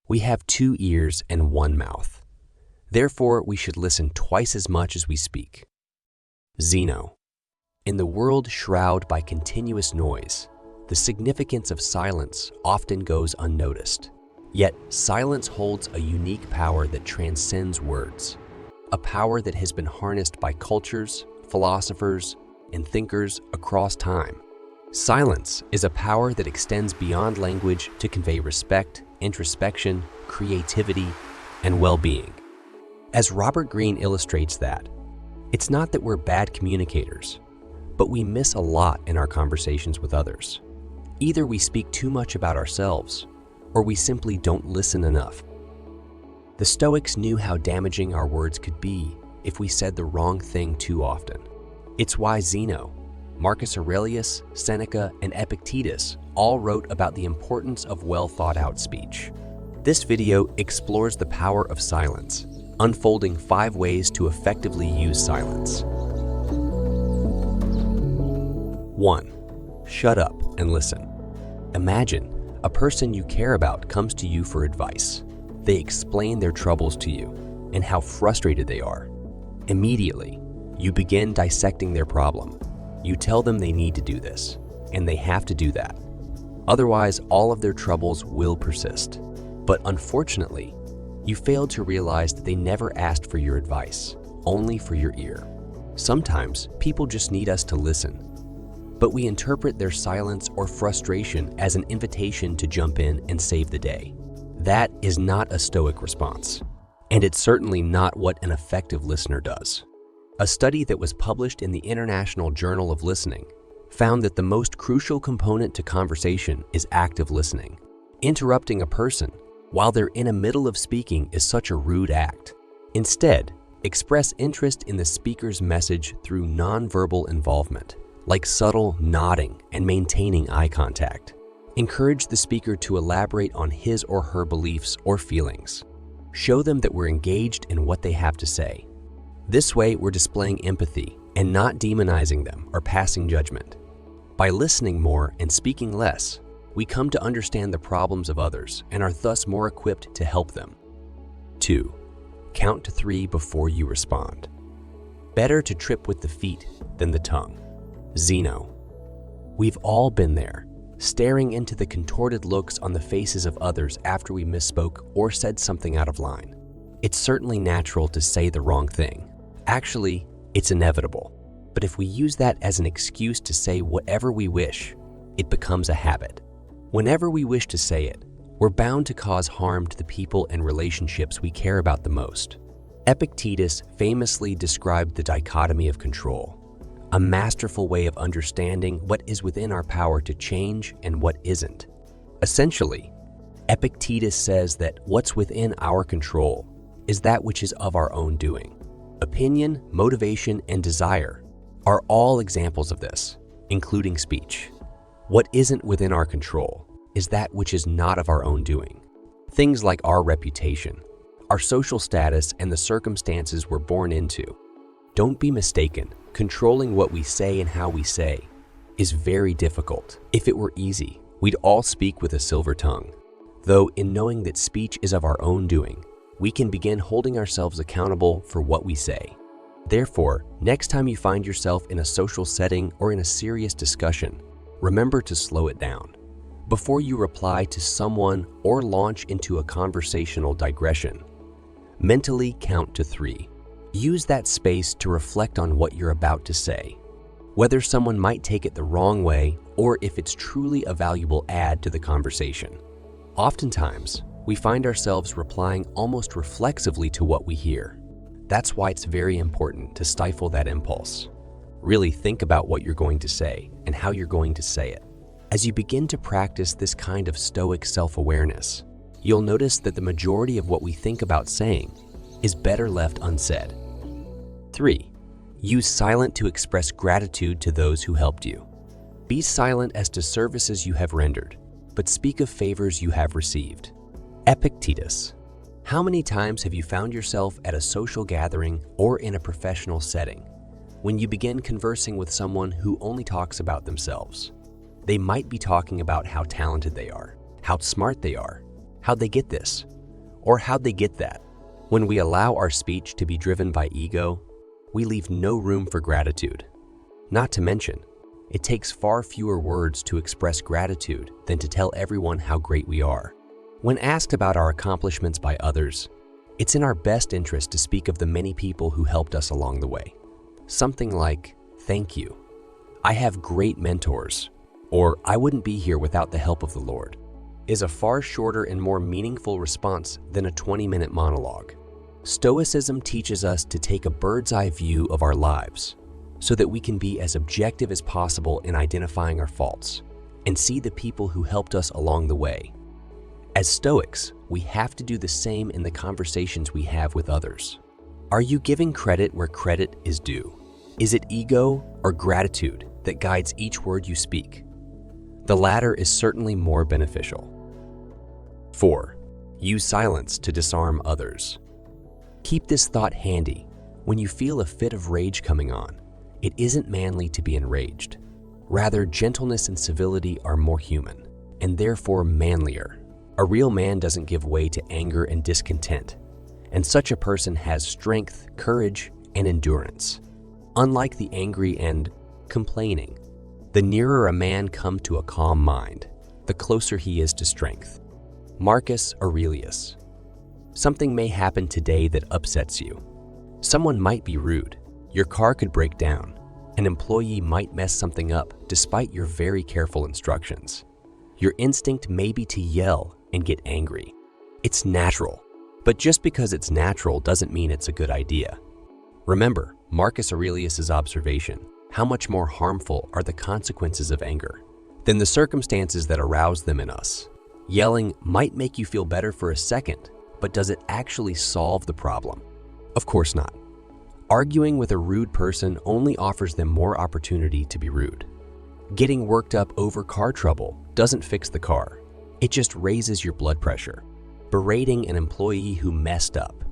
We have 2 ears and 1 mouth. Therefore, we should listen twice as much as we speak. Zeno. In the world shrouded by continuous noise, the significance of silence often goes unnoticed. Yet, silence holds a unique power that transcends words, a power that has been harnessed by cultures, philosophers, and thinkers across time. Silence is a power that extends beyond language to convey respect, introspection, creativity, and well-being. As Robert Greene illustrates that, it's not that we're bad communicators, but we miss a lot in our conversations with others. Either we speak too much about ourselves, or we simply don't listen enough. The Stoics knew how damaging our words could be if we said the wrong thing too often. It's why Zeno, Marcus Aurelius, Seneca, and Epictetus all wrote about the importance of well-thought-out speech. This video explores the power of silence, unfolding 5 ways to effectively use silence. 1. Shut up and listen. Imagine a person you care about comes to you for advice. They explain their troubles to you and how frustrated they are. Immediately, you begin dissecting their problem. You tell them they need to do this, and they have to do that. Otherwise, all of their troubles will persist. But unfortunately, you failed to realize that they never asked for your advice, only for your ear. Sometimes, people just need us to listen. But we interpret their silence or frustration as an invitation to jump in and save the day. That is not a Stoic response, and it's certainly not what an effective listener does. A study that was published in the International Journal of Listening found that the most crucial component to conversation is active listening. Interrupting a person while they're in the middle of speaking is such a rude act. Instead, express interest in the speaker's message through nonverbal involvement, like subtle nodding and maintaining eye contact. Encourage the speaker to elaborate on his or her beliefs or feelings. Show them that we're engaged in what they have to say. This way, we're displaying empathy and not demonizing them or passing judgment. By listening more and speaking less, we come to understand the problems of others and are thus more equipped to help them. 2. Count to 3 before you respond. Better to trip with the feet than the tongue. Zeno. We've all been there, staring into the contorted looks on the faces of others after we misspoke or said something out of line. It's certainly natural to say the wrong thing. Actually, it's inevitable. But if we use that as an excuse to say whatever we wish, it becomes a habit. Whenever we wish to say it, we're bound to cause harm to the people and relationships we care about the most. Epictetus famously described the dichotomy of control, a masterful way of understanding what is within our power to change and what isn't. Essentially, Epictetus says that what's within our control is that which is of our own doing. Opinion, motivation, and desire are all examples of this, including speech. What isn't within our control is that which is not of our own doing. Things like our reputation, our social status, and the circumstances we're born into. Don't be mistaken, controlling what we say and how we say is very difficult. If it were easy, we'd all speak with a silver tongue. Though in knowing that speech is of our own doing, we can begin holding ourselves accountable for what we say. Therefore, next time you find yourself in a social setting or in a serious discussion, remember to slow it down. Before you reply to someone or launch into a conversational digression, mentally count to 3. Use that space to reflect on what you're about to say, whether someone might take it the wrong way or if it's truly a valuable add to the conversation. Oftentimes, we find ourselves replying almost reflexively to what we hear. That's why it's very important to stifle that impulse. Really think about what you're going to say and how you're going to say it. As you begin to practice this kind of Stoic self-awareness, you'll notice that the majority of what we think about saying is better left unsaid. 3. Use silence to express gratitude to those who helped you. Be silent as to services you have rendered, but speak of favors you have received. Epictetus. How many times have you found yourself at a social gathering or in a professional setting when you begin conversing with someone who only talks about themselves? They might be talking about how talented they are, how smart they are, how they get this, Or how'd they get that? When we allow our speech to be driven by ego, we leave no room for gratitude. Not to mention, it takes far fewer words to express gratitude than to tell everyone how great we are. When asked about our accomplishments by others, it's in our best interest to speak of the many people who helped us along the way. Something like, "Thank you. I have great mentors," or "I wouldn't be here without the help of the Lord," is a far shorter and more meaningful response than a 20-minute monologue. Stoicism teaches us to take a bird's-eye view of our lives so that we can be as objective as possible in identifying our faults and see the people who helped us along the way. As Stoics, we have to do the same in the conversations we have with others. Are you giving credit where credit is due? Is it ego or gratitude that guides each word you speak? The latter is certainly more beneficial. 4. Use silence to disarm others. Keep this thought handy. When you feel a fit of rage coming on, it isn't manly to be enraged. Rather, gentleness and civility are more human, and therefore manlier. A real man doesn't give way to anger and discontent, and such a person has strength, courage, and endurance. Unlike the angry and complaining, the nearer a man comes to a calm mind, the closer he is to strength. Marcus Aurelius. Something may happen today that upsets you. Someone might be rude. Your car could break down. An employee might mess something up despite your very careful instructions. Your instinct may be to yell and get angry. It's natural, but just because it's natural doesn't mean it's a good idea. Remember Marcus Aurelius' observation: how much more harmful are the consequences of anger than the circumstances that arouse them in us. Yelling might make you feel better for a second, but does it actually solve the problem? Of course not. Arguing with a rude person only offers them more opportunity to be rude. Getting worked up over car trouble doesn't fix the car. It just raises your blood pressure. Berating an employee who messed up.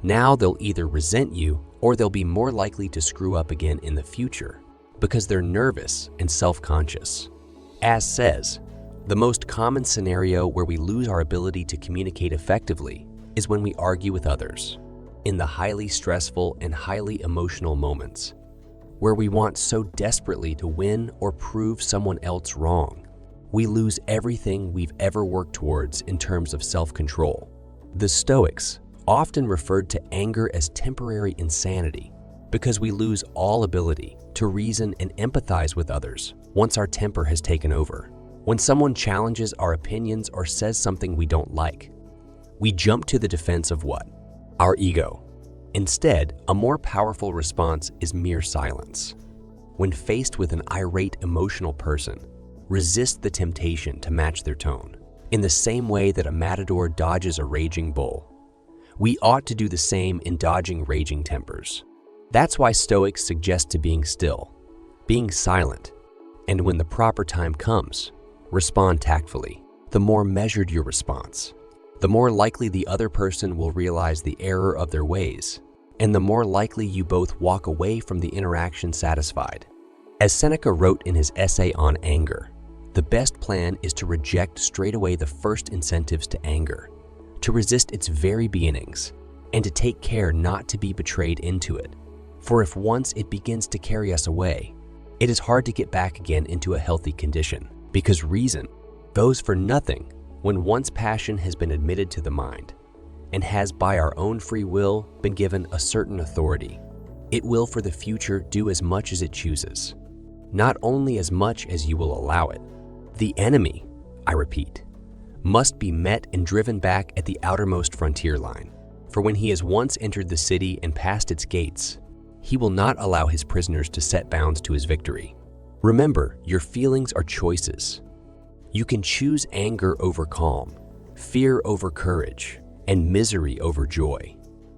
Now they'll either resent you or they'll be more likely to screw up again in the future because they're nervous and self-conscious. As says, the most common scenario where we lose our ability to communicate effectively is when we argue with others. In the highly stressful and highly emotional moments, where we want so desperately to win or prove someone else wrong, we lose everything we've ever worked towards in terms of self-control. The Stoics often referred to anger as temporary insanity because we lose all ability to reason and empathize with others once our temper has taken over. When someone challenges our opinions or says something we don't like, we jump to the defense of what? Our ego. Instead, a more powerful response is mere silence. When faced with an irate, emotional person, resist the temptation to match their tone. In the same way that a matador dodges a raging bull, we ought to do the same in dodging raging tempers. That's why Stoics suggest to being still, being silent, and when the proper time comes, respond tactfully. The more measured your response, the more likely the other person will realize the error of their ways, and the more likely you both walk away from the interaction satisfied. As Seneca wrote in his essay on anger, the best plan is to reject straight away the first incentives to anger, to resist its very beginnings, and to take care not to be betrayed into it. For if once it begins to carry us away, it is hard to get back again into a healthy condition, because reason goes for nothing when once passion has been admitted to the mind and has by our own free will been given a certain authority. It will for the future do as much as it chooses, not only as much as you will allow it. The enemy, I repeat, must be met and driven back at the outermost frontier line, for when he has once entered the city and passed its gates, he will not allow his prisoners to set bounds to his victory. Remember, your feelings are choices. You can choose anger over calm, fear over courage, and misery over joy.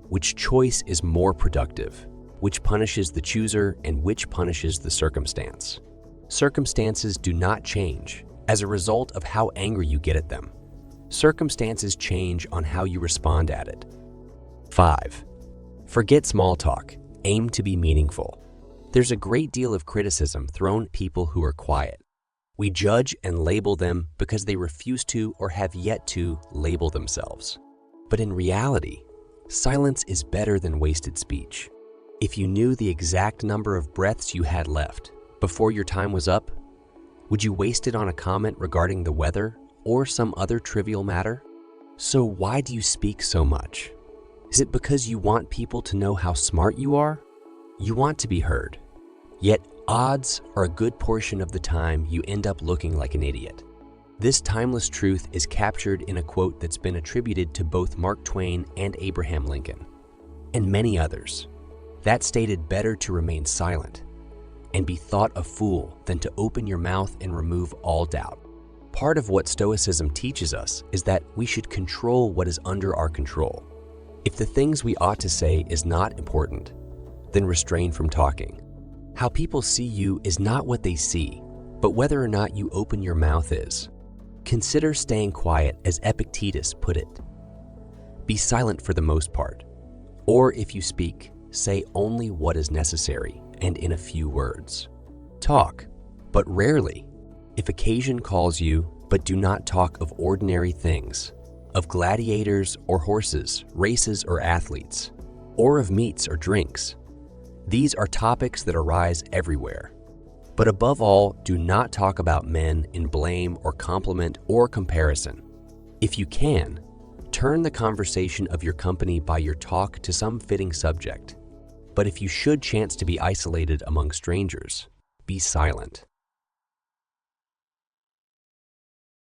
Which choice is more productive? Which punishes the chooser and which punishes the circumstance? Circumstances do not change as a result of how angry you get at them. Circumstances change on how you respond at it. 5. Forget small talk. Aim to be meaningful. There's a great deal of criticism thrown at people who are quiet. We judge and label them because they refuse to or have yet to label themselves. But in reality, silence is better than wasted speech. If you knew the exact number of breaths you had left before your time was up, would you waste it on a comment regarding the weather or some other trivial matter? So why do you speak so much? Is it because you want people to know how smart you are? You want to be heard. Yet odds are a good portion of the time you end up looking like an idiot. This timeless truth is captured in a quote that's been attributed to both Mark Twain and Abraham Lincoln, and many others. That stated, better to remain silent and be thought a fool than to open your mouth and remove all doubt. Part of what Stoicism teaches us is that we should control what is under our control. If the things we ought to say is not important, then refrain from talking. How people see you is not what they see, but whether or not you open your mouth is. Consider staying quiet, as Epictetus put it. Be silent for the most part, or if you speak, say only what is necessary and in a few words. Talk, but rarely. If occasion calls you, but do not talk of ordinary things, of gladiators or horses, races or athletes, or of meats or drinks. These are topics that arise everywhere. But above all, do not talk about men in blame or compliment or comparison. If you can, turn the conversation of your company by your talk to some fitting subject. But if you should chance to be isolated among strangers, be silent.